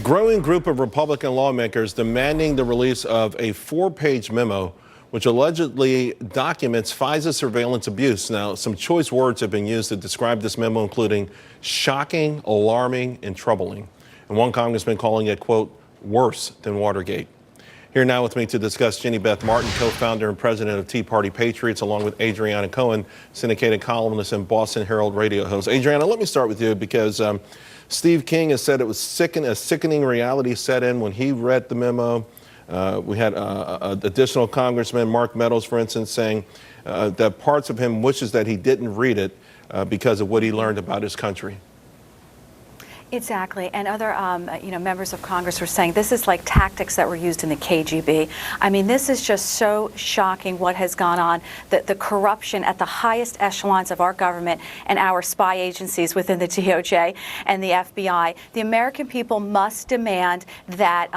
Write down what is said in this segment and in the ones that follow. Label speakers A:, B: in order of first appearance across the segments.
A: Growing group of Republican lawmakers demanding the release of a 4-page memo which allegedly documents FISA surveillance abuse. Now, some choice words have been used to describe this memo, including shocking, alarming, and troubling. And one congressman calling it, quote, worse than Watergate. Here now with me to discuss, Jenny Beth Martin, co-founder and president of Tea Party Patriots, along with Adriana Cohen, syndicated columnist and Boston Herald radio host. Adriana, let me start with you because Steve King has said it was a sickening reality set in when he read the memo. We had additional Congressman Mark Meadows, for instance, saying that parts of him wishes that he didn't read it because of what he learned about his country.
B: Exactly, and other members of Congress were saying this is like tactics that were used in the KGB. I mean, this is just so shocking what has gone on, the corruption at the highest echelons of our government and our spy agencies within the DOJ and the FBI. The American people must demand that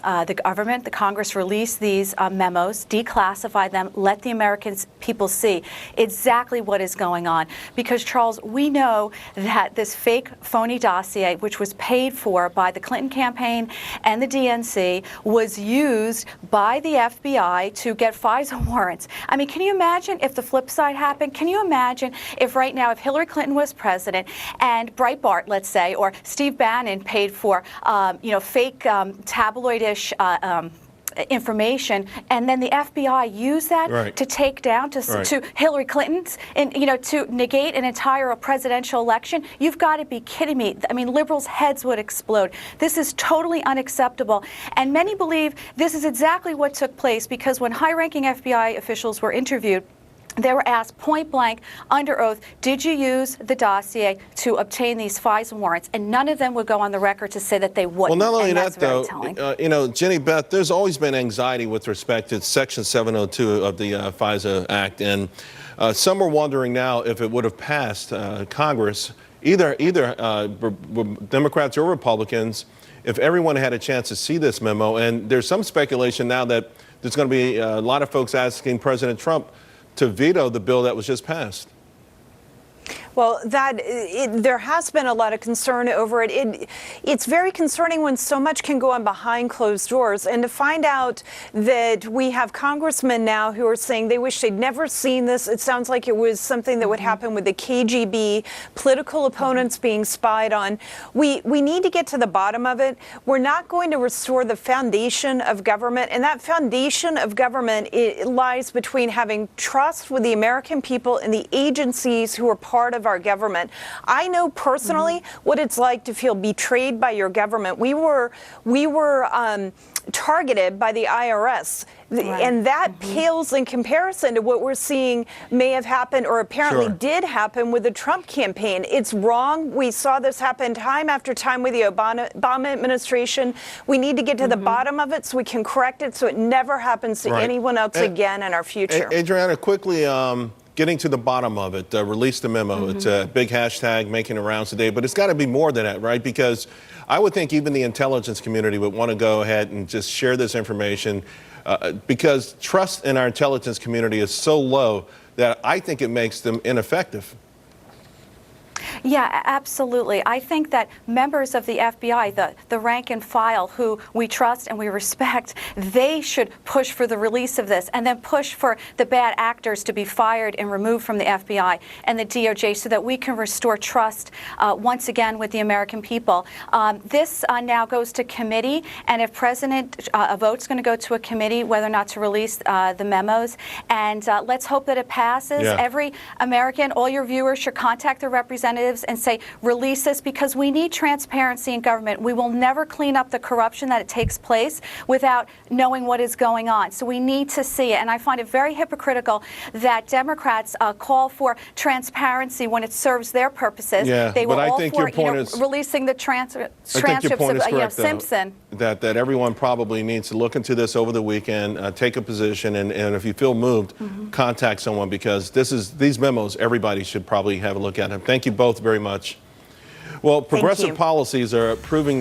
B: the government, the Congress, release these memos, declassify them, let the American people see exactly what is going on. Because, Charles, we know that this fake, phony dossier, which was paid for by the Clinton campaign and the DNC, was used by the FBI to get FISA warrants. I mean, can you imagine if the flip side happened? Can you imagine if right now, if Hillary Clinton was president and Breitbart, let's say, or Steve Bannon paid for, fake tabloidish information, and then the FBI used that to take down to Hillary Clinton's, and to negate an entire presidential election? You've got to be kidding me. I mean, liberals' heads would explode. This is totally unacceptable, and many believe this is exactly what took place because when high-ranking FBI officials were interviewed, they were asked point blank, under oath, did you use the dossier to obtain these FISA warrants? And none of them would go on the record to say that they wouldn't.
A: Well, not only that, though, Jenny Beth, there's always been anxiety with respect to Section 702 of the FISA Act. And some are wondering now if it would have passed Congress, either Democrats or Republicans, if everyone had a chance to see this memo. And there's some speculation now that there's going to be a lot of folks asking President Trump to veto the bill that was just passed.
C: Well, there has been a lot of concern over it. It's very concerning when so much can go on behind closed doors. And to find out that we have congressmen now who are saying they wish they'd never seen this. It sounds like it was something that would happen with the KGB, political opponents being spied on. We need to get to the bottom of it. We're not going to restore the foundation of government. And that foundation of government, it lies between having trust with the American people and the agencies who are part of our government. I know personally what it's like to feel betrayed by your government. We were targeted by the IRS, and that pales in comparison to what we're seeing may have happened or apparently did happen with the Trump campaign. It's wrong. We saw this happen time after time with the Obama administration. We need to get to the bottom of it so we can correct it so it never happens to anyone else again in our future.
A: Adriana, quickly, getting to the bottom of it, release the memo. It's a big hashtag making the rounds today, but it's got to be more than that, right? Because I would think even the intelligence community would want to go ahead and just share this information because trust in our intelligence community is so low that I think it makes them ineffective.
B: Yeah, absolutely. I think that members of the FBI, the rank and file who we trust and we respect, they should push for the release of this and then push for the bad actors to be fired and removed from the FBI and the DOJ so that we can restore trust once again with the American people. This now goes to committee, and if President a vote's going to go to a committee whether or not to release the memos, and let's hope that it passes. Every American, all your viewers should contact their representatives and say, release this, because we need transparency in government. We will never clean up the corruption that it takes place without knowing what is going on. So we need to see it. And I find it very hypocritical that Democrats call for transparency when it serves their purposes. They were all for releasing the transcripts of Simpson.
A: That everyone probably needs to look into this over the weekend, take a position, and if you feel moved, contact someone, because these memos, everybody should probably have a look at them. Thank you both very much. Well, progressive policies are proving